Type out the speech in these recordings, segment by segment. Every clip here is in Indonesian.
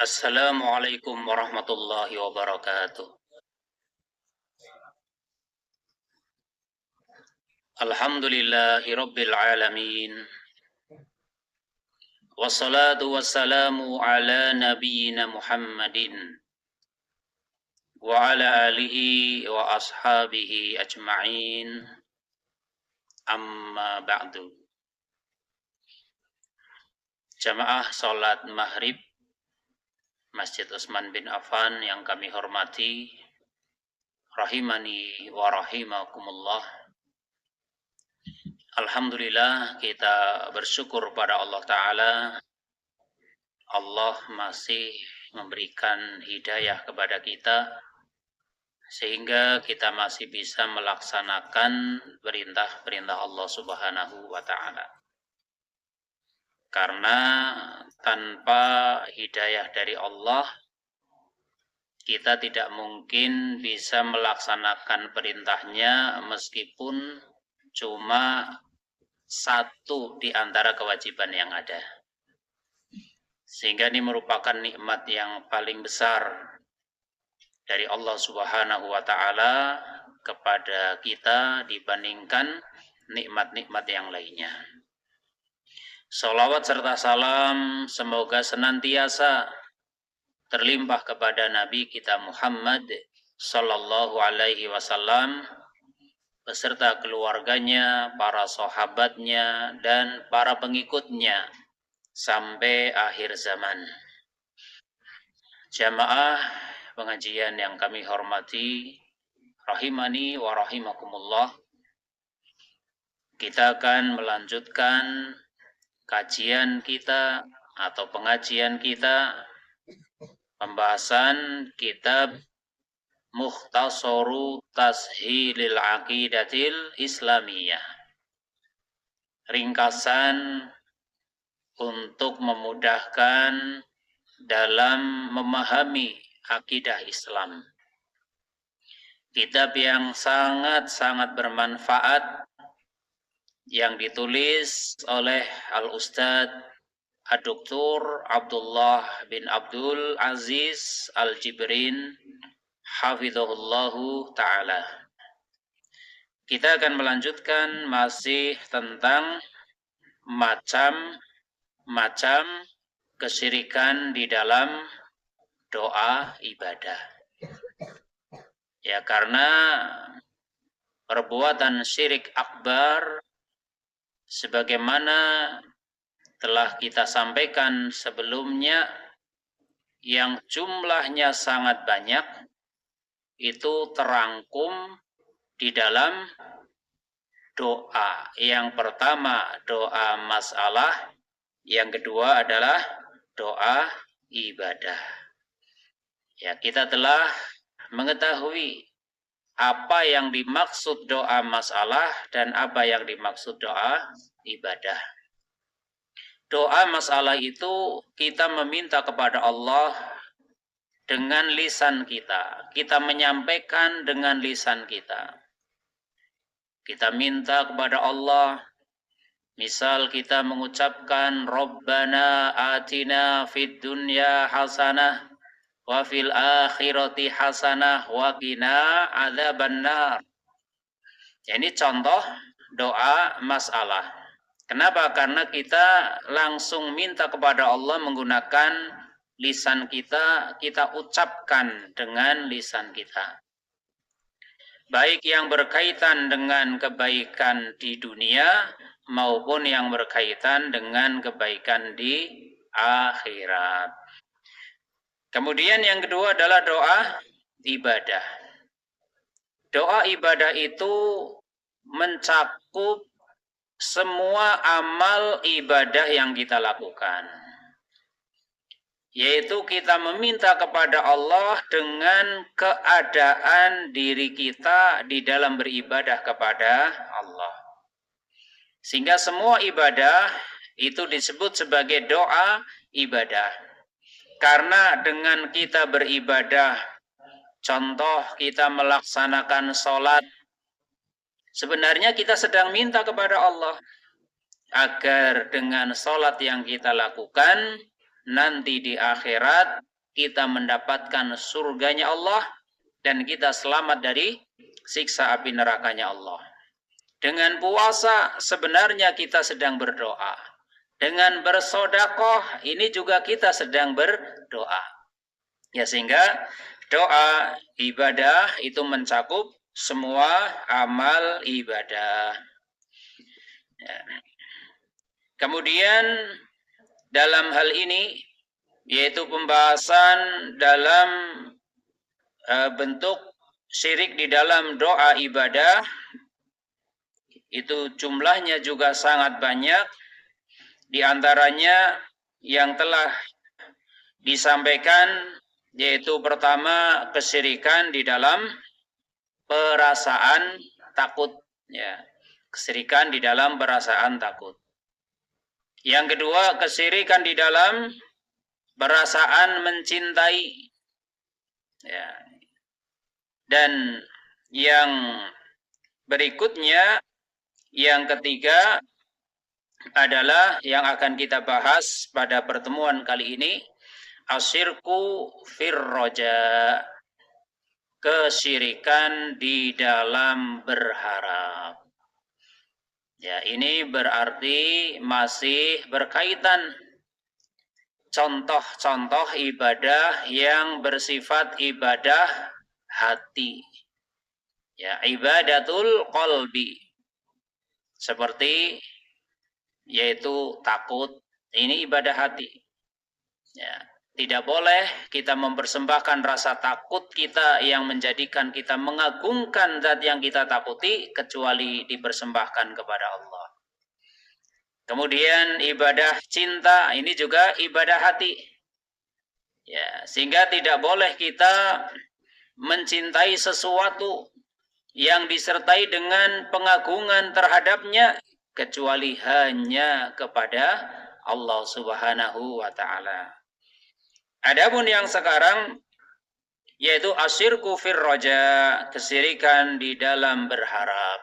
Assalamualaikum warahmatullahi wabarakatuh. Alhamdulillahi rabbil alamin. Wassalatu wassalamu ala nabiyyina Muhammadin wa ala alihi wa ashabihi ajma'in. Amma ba'du. Jamaah salat maghrib Masjid Utsman bin Affan yang kami hormati, rahimani wa rahimakumullah. Alhamdulillah, kita bersyukur pada Allah Ta'ala. Allah masih memberikan hidayah kepada kita, sehingga kita masih bisa melaksanakan perintah-perintah Allah Subhanahu wa Ta'ala. Karena tanpa hidayah dari Allah, kita tidak mungkin bisa melaksanakan perintahnya meskipun cuma satu di antara kewajiban yang ada. Sehingga ini merupakan nikmat yang paling besar dari Allah Subhanahu wa Ta'ala kepada kita dibandingkan nikmat-nikmat yang lainnya. Salawat serta salam semoga senantiasa terlimpah kepada Nabi kita Muhammad sallallahu alaihi wasallam beserta keluarganya, para sahabatnya, dan para pengikutnya sampai akhir zaman. Jamaah pengajian yang kami hormati, rahimani wa rahimakumullah, kita akan melanjutkan kajian kita atau pengajian kita, pembahasan kitab Mukhtasaru Tashilil Aqidatil Islamiyah, ringkasan untuk memudahkan dalam memahami akidah Islam. Kitab yang sangat-sangat bermanfaat yang ditulis oleh Al-Ustadz Ad-Doktor Abdullah bin Abdul Aziz Al-Jibrin hafizahullahu ta'ala. Kita akan melanjutkan masih tentang macam-macam kesyirikan di dalam doa ibadah. Ya, karena perbuatan syirik akbar sebagaimana telah kita sampaikan sebelumnya yang jumlahnya sangat banyak, itu terangkum di dalam doa. Yang pertama doa masalah, yang kedua adalah doa ibadah. Ya, kita telah mengetahui apa yang dimaksud doa masalah dan apa yang dimaksud doa ibadah. Doa masalah itu kita meminta kepada Allah dengan lisan kita. Kita menyampaikan dengan lisan kita. Kita minta kepada Allah, misal kita mengucapkan Rabbana atina fid dunya hasanah wa fil akhirati hasanah wa qina adzabannar. Ini contoh doa masalah. Kenapa? Karena kita langsung minta kepada Allah menggunakan lisan kita, kita ucapkan dengan lisan kita. Baik yang berkaitan dengan kebaikan di dunia maupun yang berkaitan dengan kebaikan di akhirat. Kemudian yang kedua adalah doa ibadah. Doa ibadah itu mencakup semua amal ibadah yang kita lakukan. Yaitu kita meminta kepada Allah dengan keadaan diri kita di dalam beribadah kepada Allah. Sehingga semua ibadah itu disebut sebagai doa ibadah. Karena dengan kita beribadah, contoh kita melaksanakan sholat, sebenarnya kita sedang minta kepada Allah agar dengan sholat yang kita lakukan nanti di akhirat kita mendapatkan surganya Allah, dan kita selamat dari siksa api nerakanya Allah. Dengan puasa sebenarnya kita sedang berdoa. Dengan bersodakoh ini juga kita sedang berdoa. Ya, sehingga doa ibadah itu mencakup semua amal ibadah. Ya. Kemudian dalam hal ini yaitu pembahasan dalam bentuk syirik di dalam doa ibadah, itu jumlahnya juga sangat banyak. Di antaranya yang telah disampaikan yaitu pertama kesyirikan di dalam perasaan takut, ya. Kesyirikan di dalam perasaan takut. Yang kedua, kesyirikan di dalam perasaan mencintai, ya. Dan yang berikutnya, yang ketiga adalah yang akan kita bahas pada pertemuan kali ini, asyirku firroja, kesyirikan di dalam berharap. Ya, ini berarti masih berkaitan contoh-contoh ibadah yang bersifat ibadah hati. Ya, ibadatul qalbi. Seperti yaitu takut, ini ibadah hati. Ya, tidak boleh kita mempersembahkan rasa takut kita yang menjadikan kita mengagungkan zat yang kita takuti kecuali dipersembahkan kepada Allah. Kemudian ibadah cinta, ini juga ibadah hati. Ya, sehingga tidak boleh kita mencintai sesuatu yang disertai dengan pengagungan terhadapnya kecuali hanya kepada Allah Subhanahu wa taala. Adapun yang sekarang yaitu asyirku firroja, kesyirikan di dalam berharap.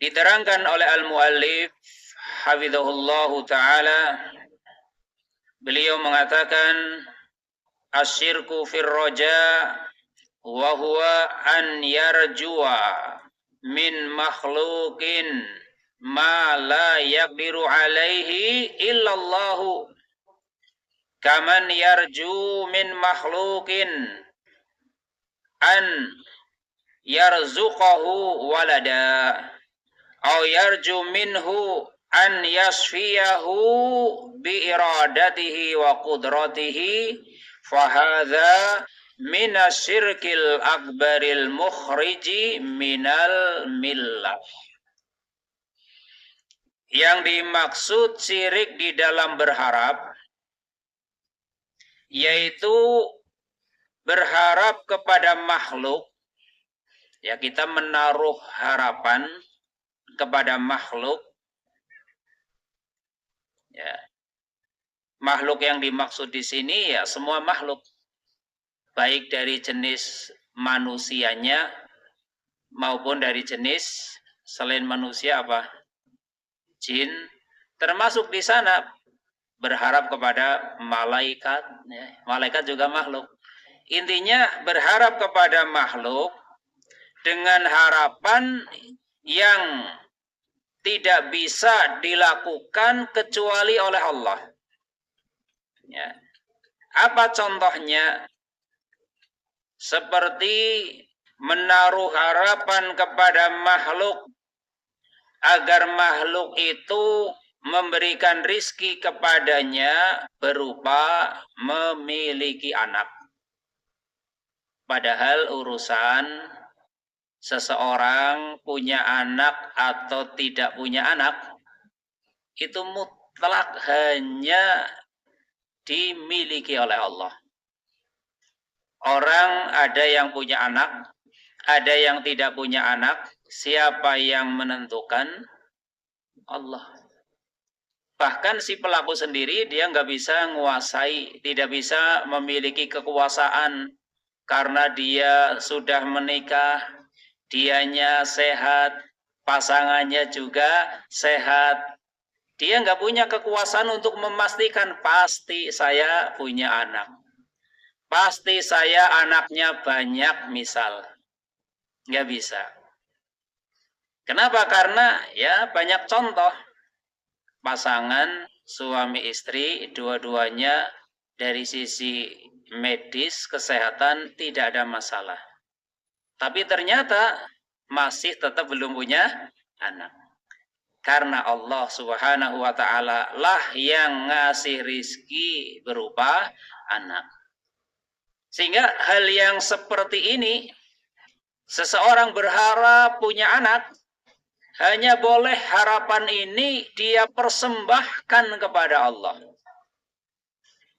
Diterangkan oleh al-muallif hafizahullahu taala, beliau mengatakan asyirku firroja wa huwa an yarjua min makhluqin ma la yaqdiru alaihi illallahu, kaman yarju min makhluqin an yarzuqahu walada aw yarju minhu an yasfiyahu bi iradatihi wa qudratihi, fahadha minasyirkil akbaril mukhriji minal millah. Yang dimaksud syirik di dalam berharap yaitu berharap kepada makhluk, ya, kita menaruh harapan kepada makhluk, ya. Makhluk yang dimaksud di sini ya semua makhluk, baik dari jenis manusianya maupun dari jenis selain manusia apa? Jin, termasuk di sana berharap kepada malaikat, ya. Malaikat juga makhluk. Intinya berharap kepada makhluk dengan harapan yang tidak bisa dilakukan kecuali oleh Allah. Ya. Apa contohnya? Seperti menaruh harapan kepada makhluk agar makhluk itu memberikan rizki kepadanya berupa memiliki anak. Padahal urusan seseorang punya anak atau tidak punya anak itu mutlak hanya dimiliki oleh Allah. Orang ada yang punya anak, ada yang tidak punya anak. Siapa yang menentukan? Allah. Bahkan si pelaku sendiri dia nggak bisa menguasai, tidak bisa memiliki kekuasaan karena dia sudah menikah, dianya sehat, pasangannya juga sehat. Dia nggak punya kekuasaan untuk memastikan pasti saya punya anak. pasti saya anaknya banyak misal. Nggak bisa. Kenapa? Karena ya banyak contoh pasangan suami istri dua-duanya dari sisi medis kesehatan tidak ada masalah. Tapi ternyata masih tetap belum punya anak. Karena Allah Subhanahu wa taala lah yang ngasih rizki berupa anak. Sehingga hal yang seperti ini, seseorang berharap punya anak, hanya boleh harapan ini dia persembahkan kepada Allah.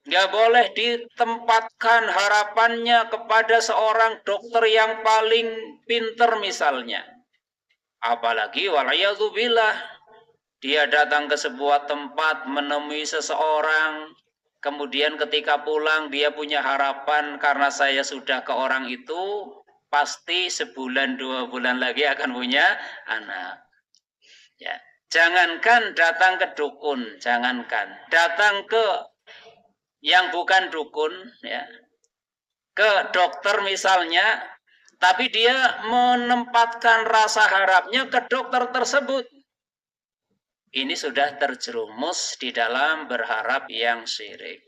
Nggak boleh ditempatkan harapannya kepada seorang dokter yang paling pinter misalnya. Apalagi walayadzubillah, dia datang ke sebuah tempat menemui seseorang, kemudian ketika pulang dia punya harapan karena saya sudah ke orang itu, pasti sebulan 2 bulan lagi akan punya anak. Ya, jangankan datang ke dukun, jangankan datang ke yang bukan dukun, ya, ke dokter misalnya, tapi dia menempatkan rasa harapnya ke dokter tersebut. Ini sudah terjerumus di dalam berharap yang syirik.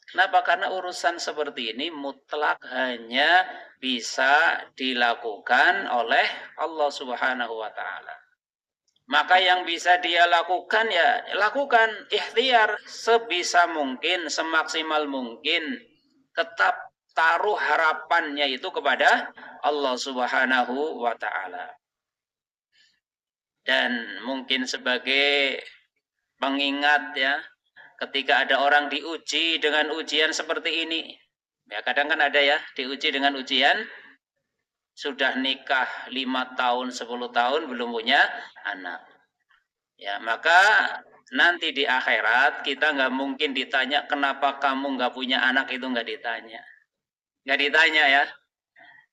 Kenapa? Karena urusan seperti ini mutlak hanya bisa dilakukan oleh Allah Subhanahu wa taala. Maka yang bisa dia lakukan ya lakukan ikhtiar sebisa mungkin, semaksimal mungkin. Tetap taruh harapannya itu kepada Allah Subhanahu wa taala. Dan mungkin sebagai pengingat ya, ketika ada orang diuji dengan ujian seperti ini, ya kadang kan ada ya, diuji dengan ujian, sudah nikah 5 tahun, 10 tahun belum punya anak. Ya, maka nanti di akhirat kita nggak mungkin ditanya kenapa kamu nggak punya anak, itu nggak ditanya. Nggak ditanya ya.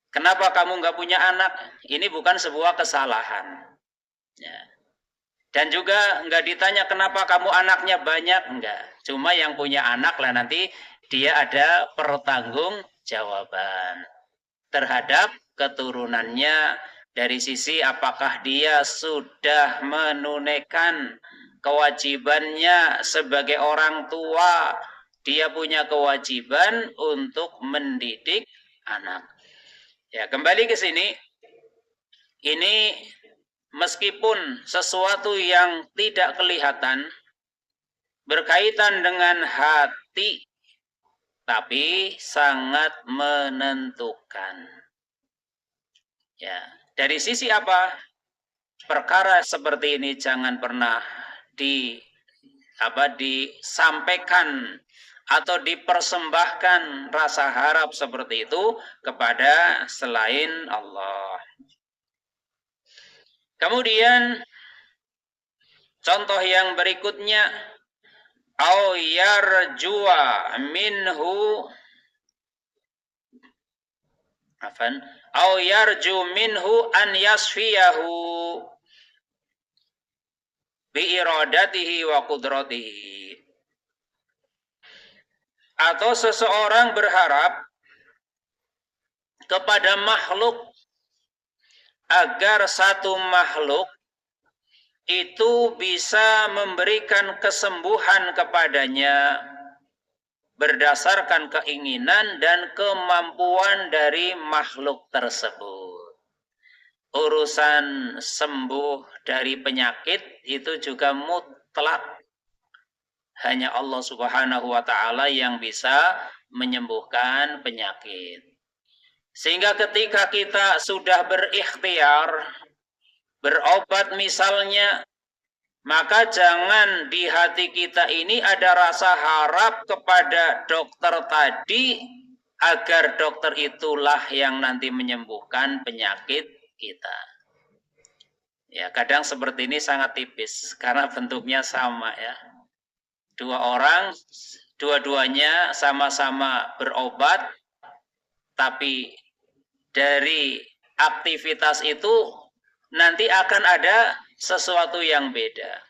Kenapa kamu nggak punya anak? Ini bukan sebuah kesalahan. Ya. Dan juga nggak ditanya kenapa kamu anaknya banyak, enggak. Cuma yang punya anak lah nanti dia ada pertanggungjawaban terhadap keturunannya dari sisi apakah dia sudah menunaikan kewajibannya sebagai orang tua. Dia punya kewajiban untuk mendidik anak. Ya, kembali ke sini. Ini meskipun sesuatu yang tidak kelihatan berkaitan dengan hati, tapi sangat menentukan. Ya, dari sisi apa? Perkara seperti ini jangan pernah disampaikan atau dipersembahkan rasa harap seperti itu kepada selain Allah. Kemudian contoh yang berikutnya, au yarjua minhu au yarju minhu an yasfiyahu bi iradatihi wa qudratihi. Atau seseorang berharap kepada makhluk agar satu makhluk itu bisa memberikan kesembuhan kepadanya berdasarkan keinginan dan kemampuan dari makhluk tersebut. Urusan sembuh dari penyakit itu juga mutlak hanya Allah Subhanahu wa taala yang bisa menyembuhkan penyakit. Sehingga ketika kita sudah berikhtiar berobat misalnya, maka jangan di hati kita ini ada rasa harap kepada dokter tadi agar dokter itulah yang nanti menyembuhkan penyakit kita. Ya, kadang seperti ini sangat tipis karena bentuknya sama ya. Dua orang, dua-duanya sama-sama berobat, tapi dari aktivitas itu nanti akan ada sesuatu yang beda.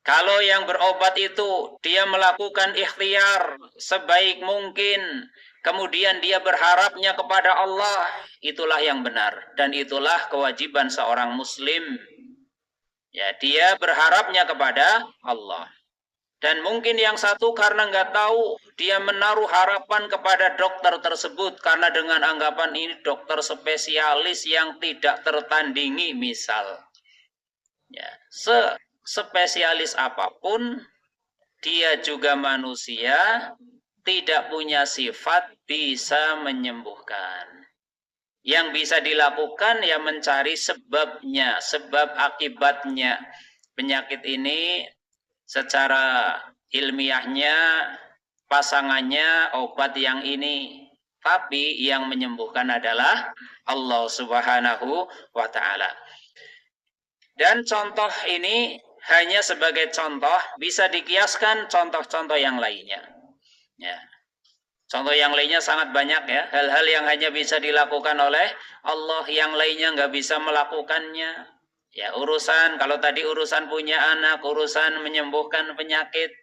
Kalau yang berobat itu dia melakukan ikhtiar sebaik mungkin, kemudian dia berharapnya kepada Allah, itulah yang benar dan itulah kewajiban seorang muslim. Ya, dia berharapnya kepada Allah. Dan mungkin yang satu karena nggak tahu, dia menaruh harapan kepada dokter tersebut karena dengan anggapan ini dokter spesialis yang tidak tertandingi misal. Ya, spesialis apapun, dia juga manusia, tidak punya sifat bisa menyembuhkan. Yang bisa dilakukan ya mencari sebabnya, sebab akibatnya. Penyakit ini secara ilmiahnya pasangannya obat yang ini, tapi yang menyembuhkan adalah Allah Subhanahu wa taala. Dan contoh ini hanya sebagai contoh, bisa dikiaskan contoh-contoh yang lainnya. Ya. Contoh yang lainnya sangat banyak ya, hal-hal yang hanya bisa dilakukan oleh Allah, yang lainnya nggak bisa melakukannya. Ya, urusan, kalau tadi urusan punya anak, urusan menyembuhkan penyakit,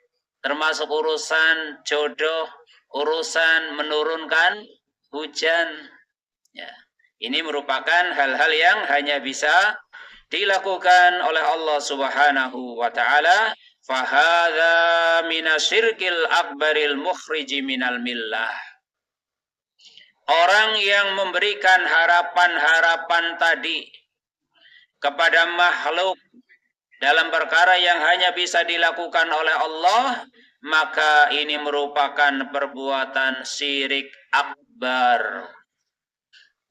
termasuk urusan jodoh, urusan menurunkan hujan. Ya, ini merupakan hal-hal yang hanya bisa dilakukan oleh Allah Subhanahu wa taala. Fahadha minasyirkil akbaril mukhriji minal millah. Orang yang memberikan harapan-harapan tadi kepada makhluk dalam perkara yang hanya bisa dilakukan oleh Allah, maka ini merupakan perbuatan syirik akbar.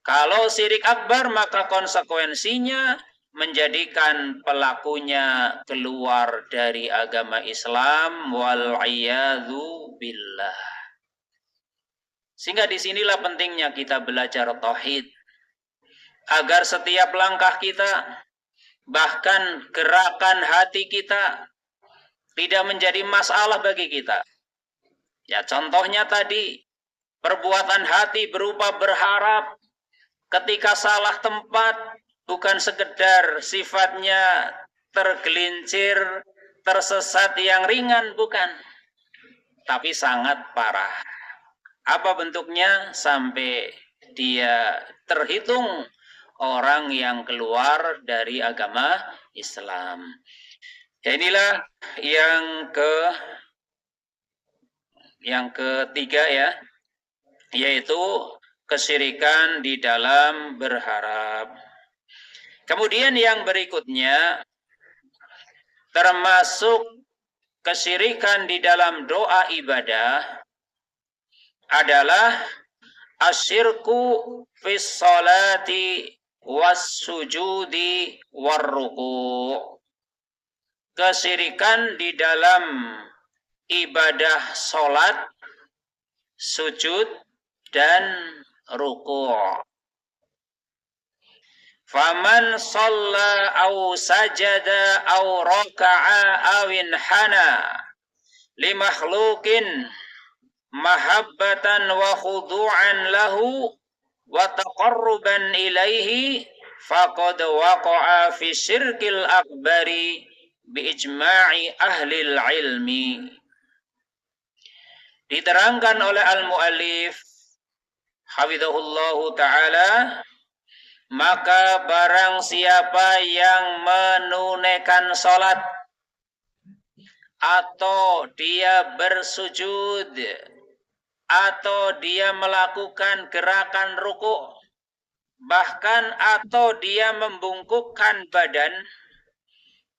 Kalau syirik akbar, maka konsekuensinya menjadikan pelakunya keluar dari agama Islam, wal'iyadzu billah. Sehingga disinilah pentingnya kita belajar tauhid, agar setiap langkah kita, bahkan gerakan hati kita, tidak menjadi masalah bagi kita. Ya, contohnya tadi, perbuatan hati berupa berharap ketika salah tempat, bukan sekedar sifatnya tergelincir, tersesat yang ringan, bukan. Tapi sangat parah. Apa bentuknya? Sampai dia terhitung orang yang keluar dari agama Islam. Ya, inilah yang ketiga ya, yaitu kesyirikan di dalam berharap. Kemudian yang berikutnya, termasuk kesyirikan di dalam doa ibadah adalah asyirku fis salati was sujudi war ruku'. Kesyirikan di dalam ibadah salat, sujud dan ruku'. Faman shalla aw sajada aw raka'a aw inhana li makhluqin mahabbatan wa khudu'an lahu wa taqarruban ilaihi faqad waqa'a fi syirkil akbari bi ijma'i ahli ilmi. Diterangkan oleh al-muallif hafizahullahu ta'ala, maka barang siapa yang menunaikan salat atau dia bersujud atau dia melakukan gerakan ruku', bahkan atau dia membungkukkan badan,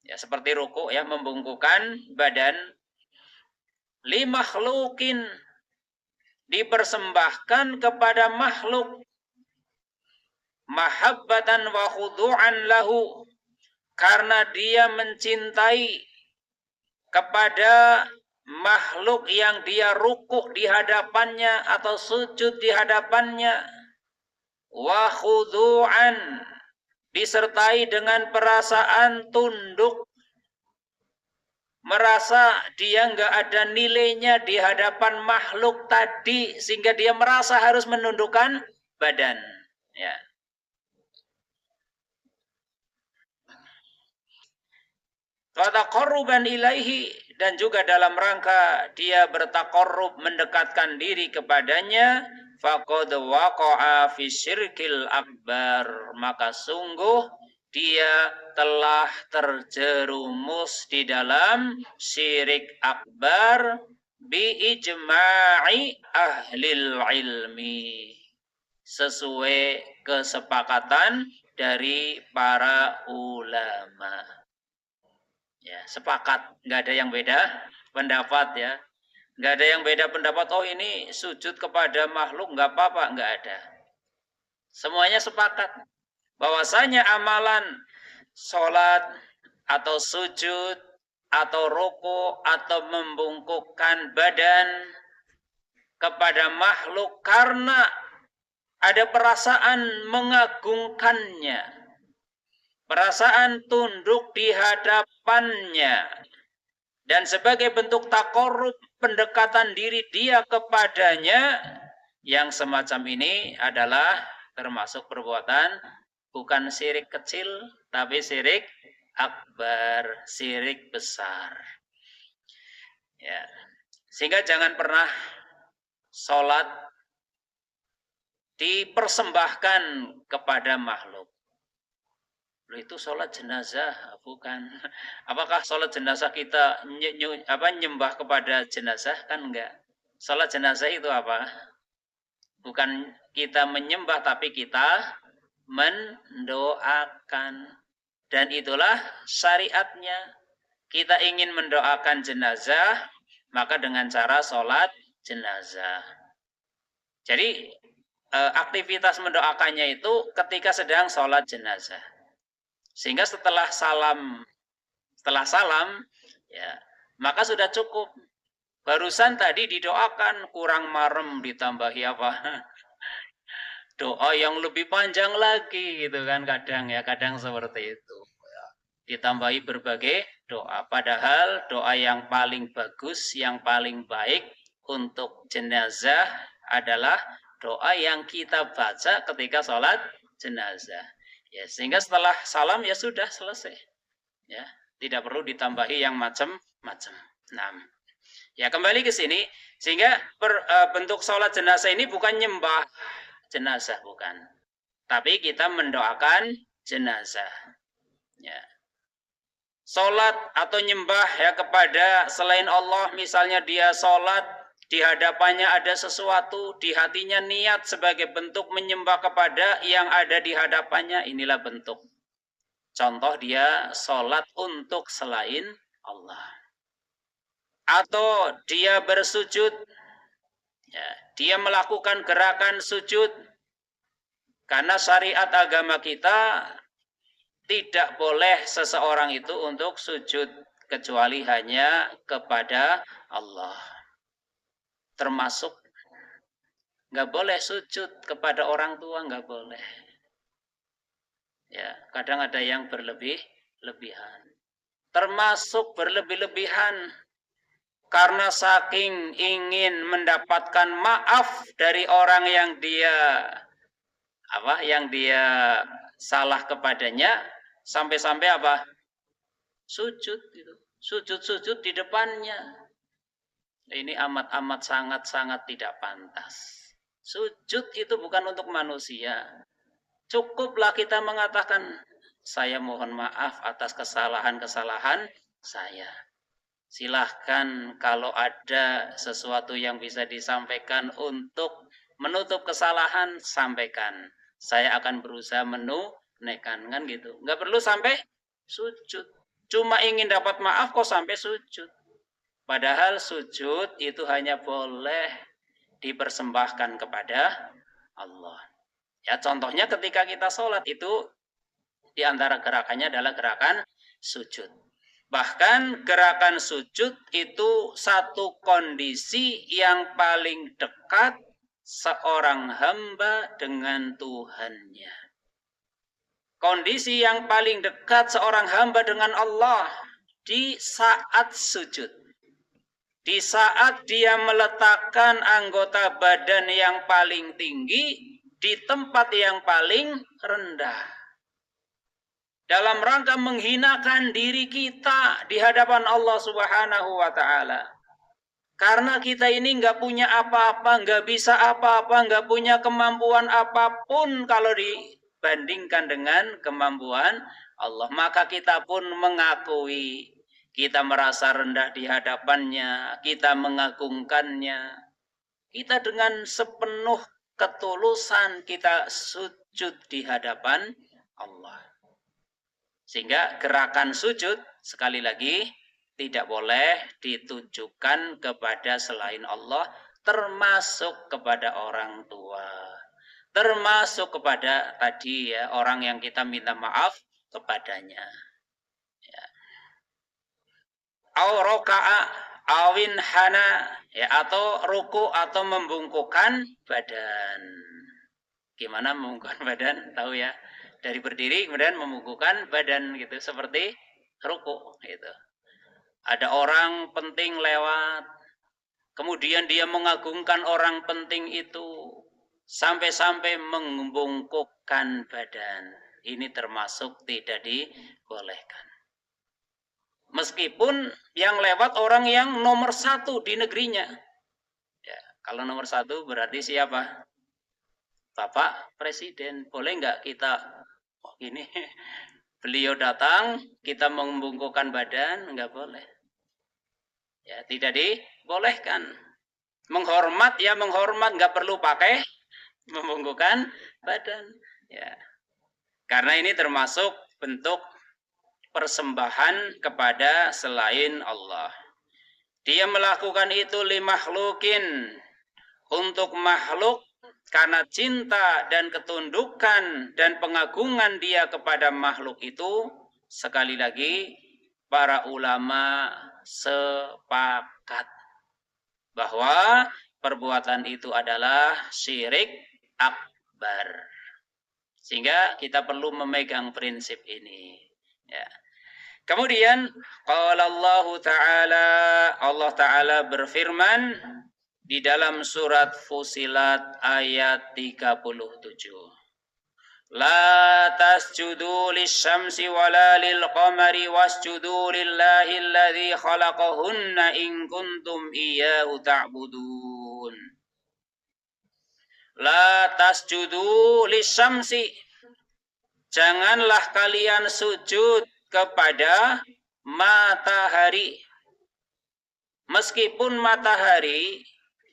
ya seperti ruku' ya, membungkukkan badan, li makhlukin, dipersembahkan kepada makhluk, mahabbatan wa khudu'an lahu, karena dia mencintai kepada makhluk yang dia rukuk di hadapannya atau sujud di hadapannya, wa khudu'an, disertai dengan perasaan tunduk, merasa dia nggak ada nilainya di hadapan makhluk tadi sehingga dia merasa harus menundukkan badan, ya. Wa taqarruban ilaihi, dan juga dalam rangka dia bertaqarrub mendekatkan diri kepadanya, faqad waqa'a fi syirkil akbar, maka sungguh dia telah terjerumus di dalam syirik akbar bi ijma'i ahlil ilmi, sesuai kesepakatan dari para ulama. Ya, sepakat, nggak ada yang beda pendapat ya. Nggak ada yang beda pendapat, oh ini sujud kepada makhluk nggak apa-apa, nggak ada. Semuanya sepakat bahwasanya amalan sholat atau sujud atau ruku atau membungkukkan badan kepada makhluk karena ada perasaan mengagungkannya, perasaan tunduk di hadapannya, dan sebagai bentuk taqarrub pendekatan diri dia kepadanya, yang semacam ini adalah termasuk perbuatan bukan syirik kecil, tapi syirik akbar, syirik besar. Ya. Sehingga jangan pernah sholat dipersembahkan kepada makhluk. Loh, itu sholat jenazah, bukan. Apakah sholat jenazah kita nyembah kepada jenazah? Kan enggak. Sholat jenazah itu apa? Bukan kita menyembah, tapi kita mendoakan. Dan itulah syariatnya. Kita ingin mendoakan jenazah, maka dengan cara sholat jenazah. Jadi aktivitas mendoakannya itu ketika sedang sholat jenazah. Sehingga setelah salam ya, maka sudah cukup. Barusan tadi didoakan kurang marem, ditambahi apa? Doa yang lebih panjang lagi gitu kan, kadang seperti itu. Ditambahi berbagai doa, padahal doa yang paling bagus, yang paling baik untuk jenazah adalah doa yang kita baca ketika sholat jenazah. Ya, sehingga setelah salam ya sudah selesai. Ya, tidak perlu ditambahi yang macam-macam. Nah, ya kembali ke sini, sehingga bentuk sholat jenazah ini bukan nyembah jenazah, bukan, tapi kita mendoakan jenazah. Ya. Sholat atau nyembah ya kepada selain Allah, misalnya dia sholat, di hadapannya ada sesuatu, di hatinya niat sebagai bentuk menyembah kepada yang ada di hadapannya, inilah bentuk. Contoh dia sholat untuk selain Allah. Atau dia bersujud, ya, dia melakukan gerakan sujud, karena syariat agama kita tidak boleh seseorang itu untuk sujud kecuali hanya kepada Allah. Termasuk nggak boleh sujud kepada orang tua, nggak boleh. Ya, kadang ada yang berlebihan. Termasuk berlebih-lebihan karena saking ingin mendapatkan maaf dari orang yang dia salah kepadanya, sampai-sampai apa? Sujud gitu. Sujud di depannya. Ini amat sangat tidak pantas. Sujud itu bukan untuk manusia. Cukuplah kita mengatakan, saya mohon maaf atas kesalahan-kesalahan saya. Silahkan kalau ada sesuatu yang bisa disampaikan untuk menutup kesalahan, sampaikan. Saya akan berusaha menunaikan, kan gitu. Nggak perlu sampai sujud. Cuma ingin dapat maaf kok sampai sujud. Padahal sujud itu hanya boleh dipersembahkan kepada Allah. Ya, contohnya ketika kita sholat itu di antara gerakannya adalah gerakan sujud. Bahkan gerakan sujud itu satu kondisi yang paling dekat seorang hamba dengan Tuhannya. Kondisi yang paling dekat seorang hamba dengan Allah di saat sujud. Di saat dia meletakkan anggota badan yang paling tinggi di tempat yang paling rendah. dalam rangka menghinakan diri kita di hadapan Allah Subhanahu wa Ta'ala. Karena kita ini nggak punya apa-apa, nggak bisa apa-apa, nggak punya kemampuan apapun kalau dibandingkan dengan kemampuan Allah. Maka kita pun mengakui, kita merasa rendah di hadapannya, kita mengagungkannya. Kita dengan sepenuh ketulusan kita sujud di hadapan Allah. Sehingga gerakan sujud, sekali lagi, tidak boleh ditujukan kepada selain Allah, termasuk kepada orang tua, termasuk kepada tadi ya orang yang kita minta maaf kepadanya. Ya. Au roka'a awin hana, ya, atau ruku atau membungkukkan badan. Gimana membungkukkan badan? Tahu ya? Dari berdiri kemudian membungkukkan badan gitu, seperti ruku gitu. Ada orang penting lewat, kemudian dia mengagungkan orang penting itu, sampai-sampai membungkukkan badan. Ini termasuk tidak dibolehkan. Meskipun yang lewat orang yang nomor 1 di negerinya. Ya, kalau nomor 1 berarti siapa? Bapak Presiden. Boleh nggak kita, ini beliau datang, kita membungkukkan badan? Nggak boleh. Ya, tidak dibolehkan. Menghormat ya menghormat, nggak perlu pakai membungkukkan badan. Ya. Karena ini termasuk bentuk persembahan kepada selain Allah. Dia melakukan itu li makhlukin, untuk makhluk, karena cinta dan ketundukan dan pengagungan dia kepada makhluk itu. Sekali lagi, para ulama sepakat bahwa perbuatan itu adalah syirik akbar. Sehingga kita perlu memegang prinsip ini. Ya. Kemudian qala Allah Ta'ala berfirman di dalam surat Fusilat ayat 37. La tasjudu lisyamsi wala lilqamari wasjudu lillahi alladhi khalaqahunna in kuntum iyyahu ta'budun. La tasjudu lisyamsi, janganlah kalian sujud kepada matahari. Meskipun matahari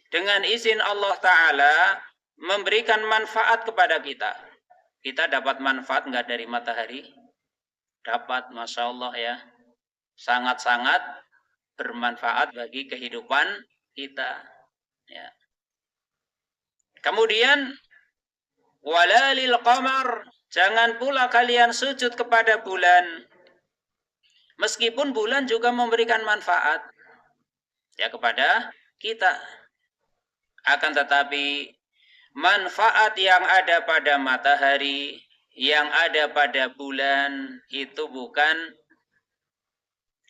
dengan izin Allah Ta'ala memberikan manfaat kepada kita. Kita dapat manfaat nggak dari matahari? Dapat, Masya Allah ya. Sangat-sangat bermanfaat bagi kehidupan kita. Ya. Kemudian, walalil qamar, jangan pula kalian sujud kepada bulan. Meskipun bulan juga memberikan manfaat ya kepada kita. Akan tetapi manfaat yang ada pada matahari, yang ada pada bulan, itu bukan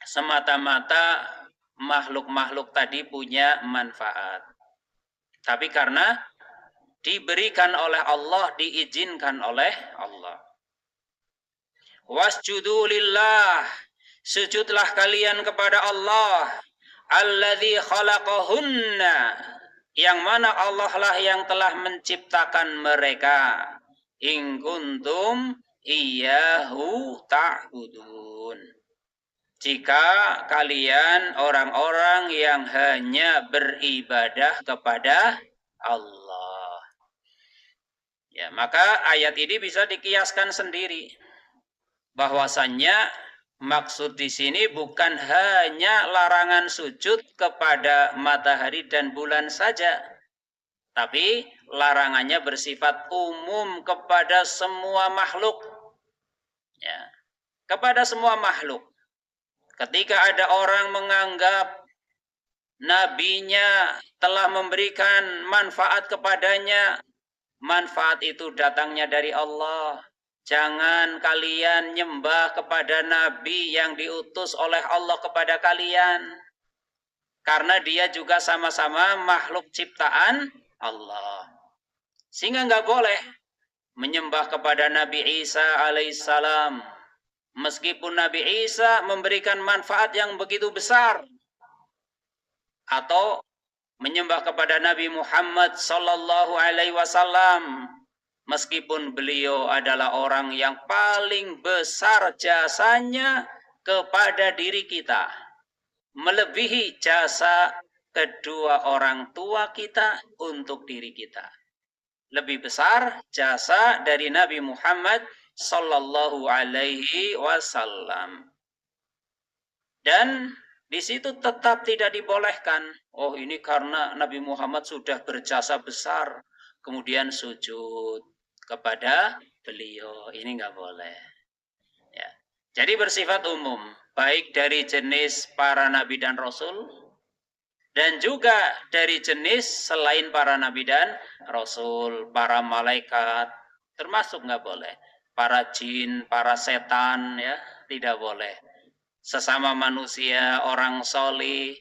semata-mata makhluk-makhluk tadi punya manfaat. Tapi karena diberikan oleh Allah, diizinkan oleh Allah. Wasjudu lillah, sujudlah kalian kepada Allah, alladzi khalaqahunna, yang mana Allah lah yang telah menciptakan mereka. In kuntum iyyahu ta'budun, jika kalian orang-orang yang hanya beribadah kepada Allah. Ya, maka ayat ini bisa dikiaskan sendiri. Bahwasannya maksud di sini bukan hanya larangan sujud kepada matahari dan bulan saja, tapi larangannya bersifat umum kepada semua makhluk. Ya, kepada semua makhluk. Ketika ada orang menganggap nabinya telah memberikan manfaat kepadanya, manfaat itu datangnya dari Allah. Jangan kalian nyembah kepada nabi yang diutus oleh Allah kepada kalian. Karena dia juga sama-sama makhluk ciptaan Allah. Sehingga nggak boleh menyembah kepada Nabi Isa alaihissalam. Meskipun Nabi Isa memberikan manfaat yang begitu besar, atau menyembah kepada Nabi Muhammad sallallahu alaihi wasallam, meskipun beliau adalah orang yang paling besar jasanya kepada diri kita, melebihi jasa kedua orang tua kita untuk diri kita. Lebih besar jasa dari Nabi Muhammad sallallahu alaihi wasallam. Dan di situ tetap tidak dibolehkan. Oh, ini karena Nabi Muhammad sudah berjasa besar, kemudian sujud kepada beliau. Ini nggak boleh. Ya. Jadi bersifat umum, baik dari jenis para nabi dan rasul, dan juga dari jenis selain para nabi dan rasul, para malaikat, termasuk nggak boleh. Para jin, para setan, ya tidak boleh. Sesama manusia, orang solih,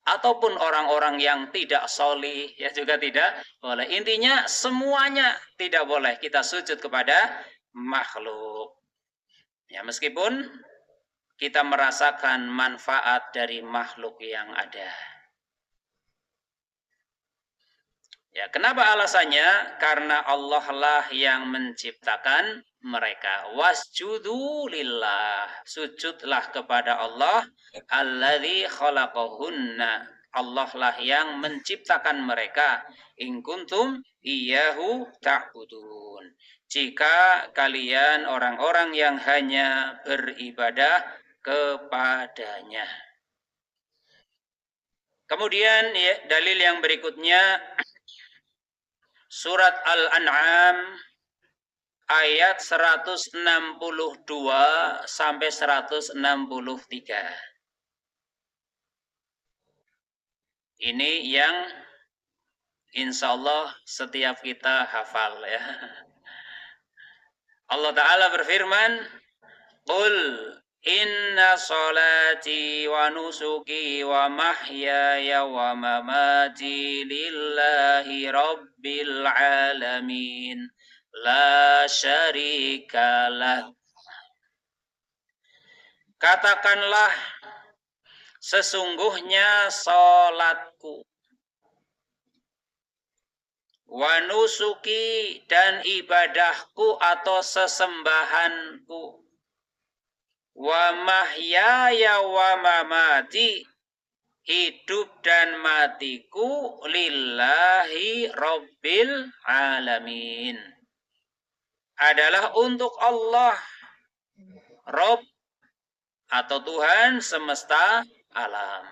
ataupun orang-orang yang tidak solih, ya juga tidak boleh. Intinya semuanya tidak boleh kita sujud kepada makhluk. Ya, meskipun kita merasakan manfaat dari makhluk yang ada. Ya, kenapa alasannya? Karena Allah lah yang menciptakan mereka. Wasjudu lillah. Sujudlah kepada Allah. Alladzi khalaqahunna. Allah lah yang menciptakan mereka. In kuntum iyyahu ta'budun. Jika kalian orang-orang yang hanya beribadah kepadanya. Kemudian ya, dalil yang berikutnya Surat Al-An'am ayat 162 sampai 163. Ini yang insya Allah setiap kita hafal ya. Allah Ta'ala berfirman, Qul inna salati wa nusuki wa mahyaya wa mamati lillahi rabbil alamin la syarika lah. Katakanlah, sesungguhnya salatku, wa nusuki dan ibadahku atau sesembahanku, wa mahyaya wa mamati hidup dan matiku lillahi rabbil alamin adalah untuk Allah, Rabb atau Tuhan semesta alam.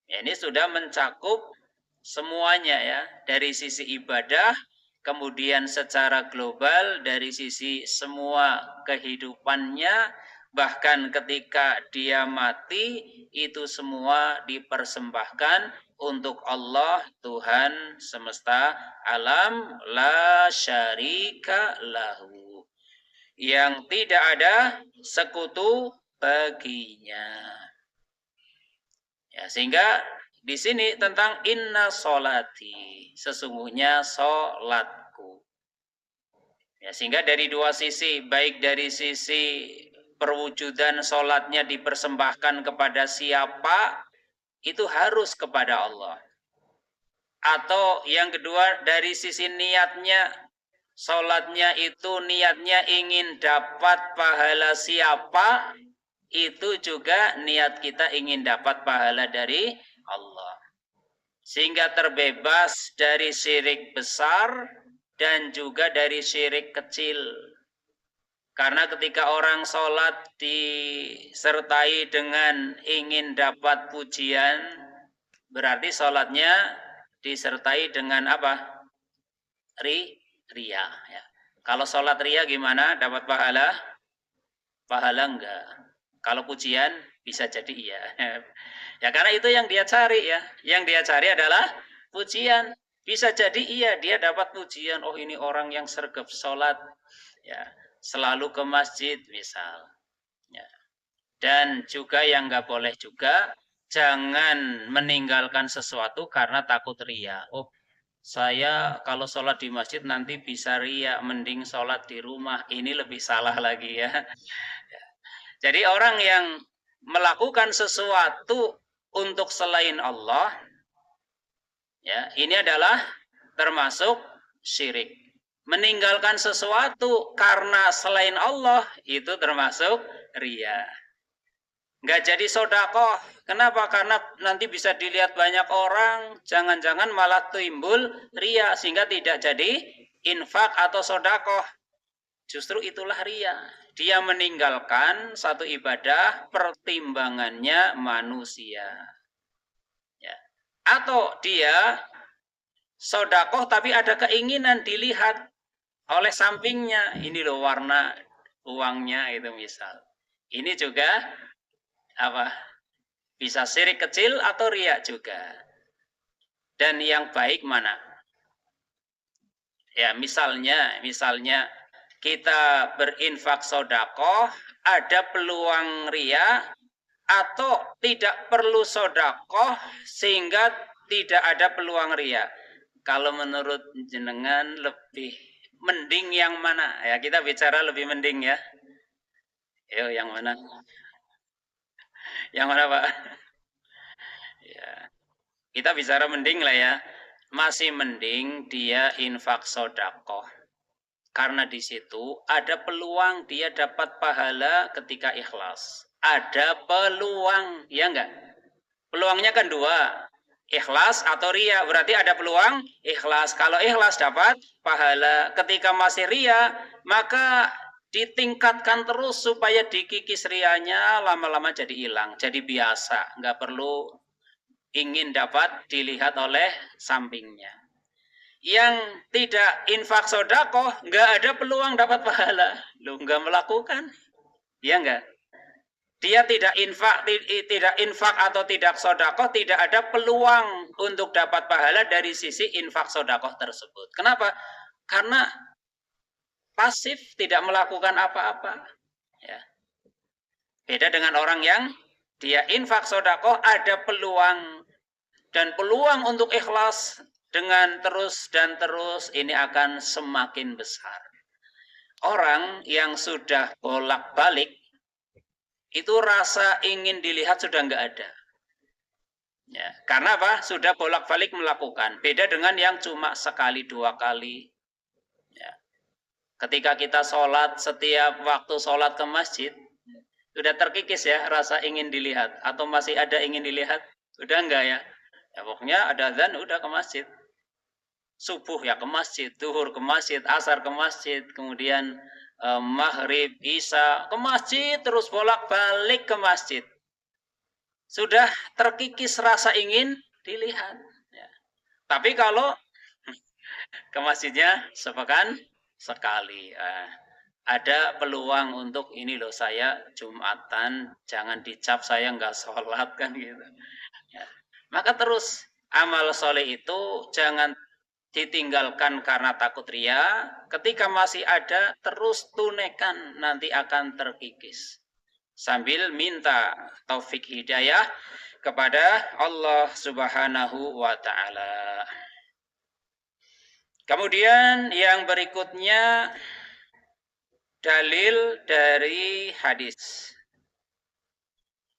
Ini sudah mencakup semuanya ya, dari sisi ibadah, kemudian secara global dari sisi semua kehidupannya, bahkan ketika dia mati itu semua dipersembahkan untuk Allah Tuhan semesta alam, la syarika lahu, yang tidak ada sekutu baginya. Ya, sehingga di sini tentang inna solati, sesungguhnya solatku. Ya, sehingga dari dua sisi, baik dari sisi perwujudan solatnya dipersembahkan kepada siapa, itu harus kepada Allah. Atau yang kedua dari sisi niatnya, solatnya itu niatnya ingin dapat pahala siapa, itu juga niat kita ingin dapat pahala dari Allah. Sehingga terbebas dari syirik besar dan juga dari syirik kecil. Karena ketika orang sholat disertai dengan ingin dapat pujian, berarti sholatnya disertai dengan apa? Ria. Ya. Kalau sholat ria gimana? Dapat pahala? Pahala enggak. Kalau pujian bisa jadi iya. Ya karena itu yang dia cari ya. Yang dia cari adalah pujian. Bisa jadi iya dia dapat pujian. Oh ini orang yang sergap sholat. Ya, selalu ke masjid misal. Ya. Dan juga yang nggak boleh juga, jangan meninggalkan sesuatu karena takut ria. Oh saya kalau sholat di masjid nanti bisa ria. Mending sholat di rumah. Ini lebih salah lagi ya. Jadi orang yang melakukan sesuatu untuk selain Allah, ya, ini adalah termasuk syirik. Meninggalkan sesuatu karena selain Allah itu termasuk riya. Nggak jadi sodakoh. Kenapa? Karena nanti bisa dilihat banyak orang. Jangan-jangan malah timbul riya sehingga tidak jadi infak atau sodakoh. Justru itulah riya. Dia meninggalkan satu ibadah pertimbangannya manusia. Ya. Atau dia sodakoh tapi ada keinginan dilihat oleh sampingnya. Ini loh warna uangnya itu misal. Ini juga apa? Bisa syirik kecil atau riya juga. Dan yang baik mana? Ya misalnya kita berinfak sodakoh, ada peluang riya atau tidak perlu sodakoh sehingga tidak ada peluang riya. Kalau menurut jenengan lebih mending yang mana? Ya kita bicara lebih mending ya. Yo yang mana? Yang mana Pak? Ya, kita bicara mending lah ya. Masih mending dia infak sodakoh. Karena di situ ada peluang dia dapat pahala ketika ikhlas. Ada peluang, ya enggak? Peluangnya kan dua. Ikhlas atau riya. Berarti ada peluang ikhlas. Kalau ikhlas dapat pahala. Ketika masih riya, maka ditingkatkan terus supaya dikikis riyanya lama-lama jadi hilang. Jadi biasa. Enggak perlu ingin dapat dilihat oleh sampingnya. Yang tidak infak sodakoh, nggak ada peluang dapat pahala. Lu nggak melakukan, ya nggak? Dia tidak infak atau tidak sodakoh, tidak ada peluang untuk dapat pahala dari sisi infak sodakoh tersebut. Kenapa? Karena pasif, tidak melakukan apa-apa. Ya. Beda dengan orang yang dia infak sodakoh, ada peluang. Dan peluang untuk ikhlas dengan terus dan terus ini akan semakin besar. Orang yang sudah bolak-balik, itu rasa ingin dilihat sudah nggak ada. Ya, karena apa? Sudah bolak-balik melakukan. Beda dengan yang cuma sekali dua kali. Ya. Ketika kita sholat, setiap waktu sholat ke masjid, sudah terkikis ya rasa ingin dilihat. Atau masih ada ingin dilihat? Sudah enggak ya? Ya pokoknya ada azan udah ke masjid. Subuh ya ke masjid, zuhur ke masjid, asar ke masjid, kemudian maghrib, isya ke masjid, terus bolak-balik ke masjid. Sudah terkikis rasa ingin dilihat. Ya. Tapi kalau ke masjidnya sepekan sekali, ada peluang untuk ini loh saya Jumatan, jangan dicap saya nggak sholat kan gitu. Ya. Maka terus amal soleh itu jangan ditinggalkan karena takut ria. Ketika masih ada terus tunaikan, nanti akan terkikis. Sambil minta taufik hidayah kepada Allah Subhanahu wa taala. Kemudian yang berikutnya dalil dari hadis.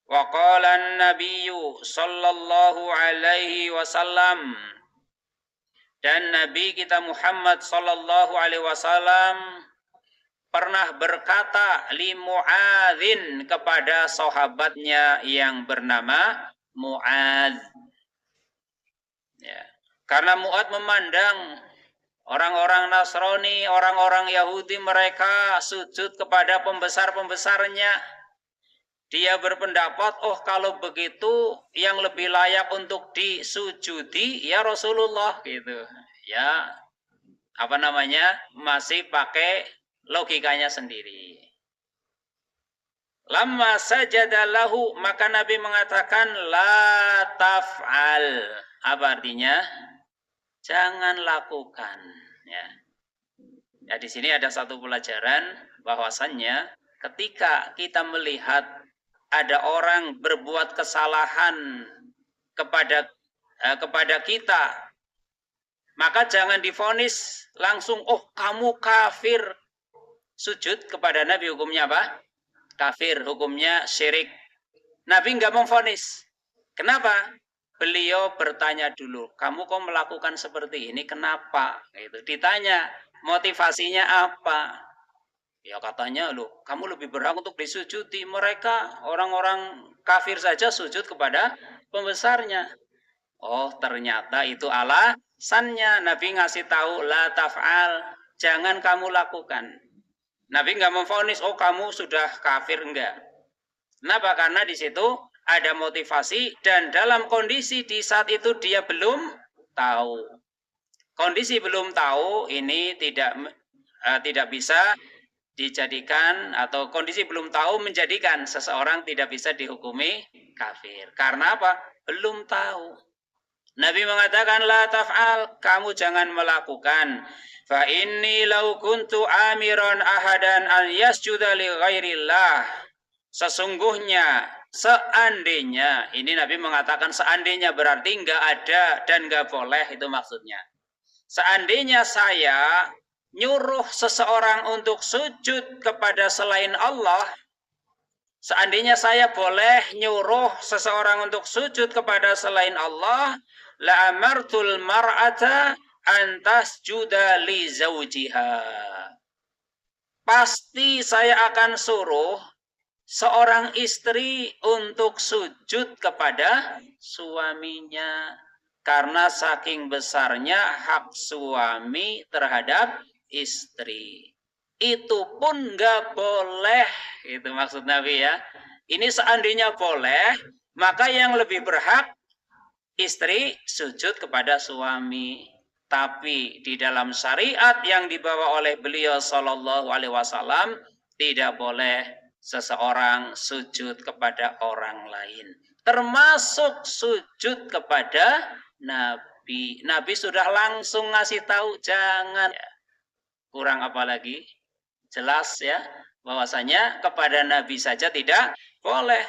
Wa qala an-nabiyyu sallallahu alaihi wasallam, dan Nabi kita Muhammad sallallahu alaihi wasallam pernah berkata li Mu'adzin kepada sahabatnya yang bernama Mu'adz. Ya. Karena Mu'adz memandang orang-orang Nasrani, orang-orang Yahudi mereka sujud kepada pembesar-pembesarnya. Dia berpendapat, oh kalau begitu yang lebih layak untuk disujudi ya Rasulullah gitu. Ya, apa namanya? Masih pakai logikanya sendiri. Lamma sajadalahu, maka Nabi mengatakan la taf'al. Apa artinya? Jangan lakukan, ya. Ya di sini ada satu pelajaran bahwasannya ketika kita melihat ada orang berbuat kesalahan kepada kita, maka jangan divonis langsung, oh kamu kafir. Sujud kepada Nabi hukumnya apa? kafir, hukumnya syirik. Nabi nggak memvonis. Kenapa? Beliau bertanya dulu, kamu kok melakukan seperti ini, kenapa? Itu ditanya, motivasinya apa? Ya katanya, loh, kamu lebih berhak untuk disujudi. Mereka orang-orang kafir saja sujud kepada pembesarnya. Oh, ternyata itu alasannya. Nabi ngasih tahu, la taf'al, jangan kamu lakukan. Nabi nggak memvonis, oh kamu sudah kafir, enggak. Kenapa? Karena di situ ada motivasi dan dalam kondisi di saat itu dia belum tahu. Kondisi belum tahu ini tidak bisa dijadikan, atau kondisi belum tahu menjadikan seseorang tidak bisa dihukumi kafir. Karena apa? Belum tahu. Nabi mengatakan la taf'al, kamu jangan melakukan. Fa inni law kuntu amiran ahadan an yasjuda li ghairillah. Sesungguhnya, seandainya, ini Nabi mengatakan seandainya berarti nggak ada dan nggak boleh, itu maksudnya. Seandainya saya nyuruh seseorang untuk sujud kepada selain Allah, seandainya saya boleh nyuruh seseorang untuk sujud kepada selain Allah, la amartul mar'ata an tasjuda li zawjiha. Pasti saya akan suruh seorang istri untuk sujud kepada suaminya. Karena saking besarnya hak suami terhadap istri. Itu pun nggak boleh. Itu maksud Nabi ya. Ini seandainya boleh, maka yang lebih berhak istri sujud kepada suami. Tapi di dalam syariat yang dibawa oleh beliau Shallallahu Alaihi Wasallam tidak boleh seseorang sujud kepada orang lain, termasuk sujud kepada Nabi. Nabi sudah langsung ngasih tahu jangan. Kurang apa lagi? Jelas ya, bahwasanya kepada Nabi saja tidak boleh,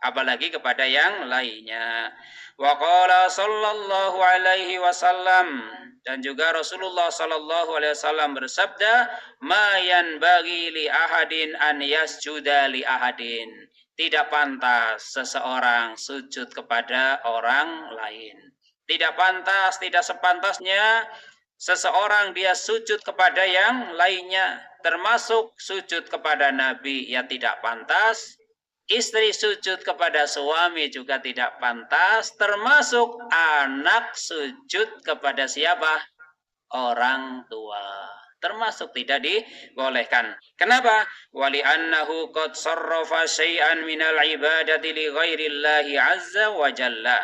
apalagi kepada yang lainnya. Wa qala sallallahu alaihi wasallam, dan juga Rasulullah sallallahu alaihi wasallam bersabda, ma yanbaghi li ahadin an yasjuda li ahadin. Tidak pantas seseorang sujud kepada orang lain. Tidak pantas, tidak sepantasnya seseorang dia sujud kepada yang lainnya, termasuk sujud kepada Nabi, ya tidak pantas. Istri sujud kepada suami juga tidak pantas, termasuk anak sujud kepada siapa? Orang tua. Termasuk tidak dibolehkan. Kenapa? Wali annahu qad sarrafa syai'an minal ibadati li ghairillahi azza wa jalla.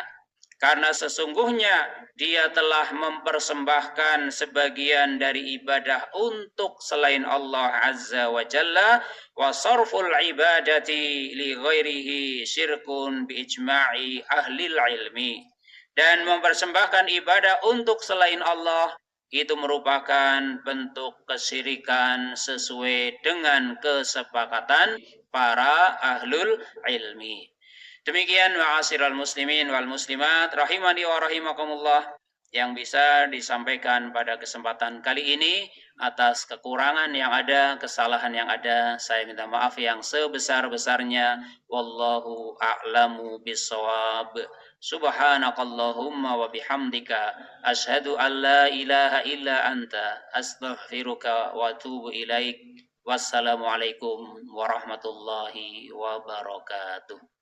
Karena sesungguhnya dia telah mempersembahkan sebagian dari ibadah untuk selain Allah Azza wa Jalla, wa sarful ibadati li ghairihi syirkun bi ijma'i ahlil ilmi. Dan mempersembahkan ibadah untuk selain Allah itu merupakan bentuk kesyirikan sesuai dengan kesepakatan para ahlul ilmi. Demikian ma'asyiral muslimin wal muslimat rahimani wa rahimakumullah yang bisa disampaikan pada kesempatan kali ini. Atas kekurangan yang ada, kesalahan yang ada, saya minta maaf yang sebesar-besarnya. Wallahu a'lamu bissawab. Subhanakallahumma wa bihamdika asyhadu an la ilaha illa anta astaghfiruka wa atubu ilaik. Wassalamualaikum warahmatullahi wabarakatuh.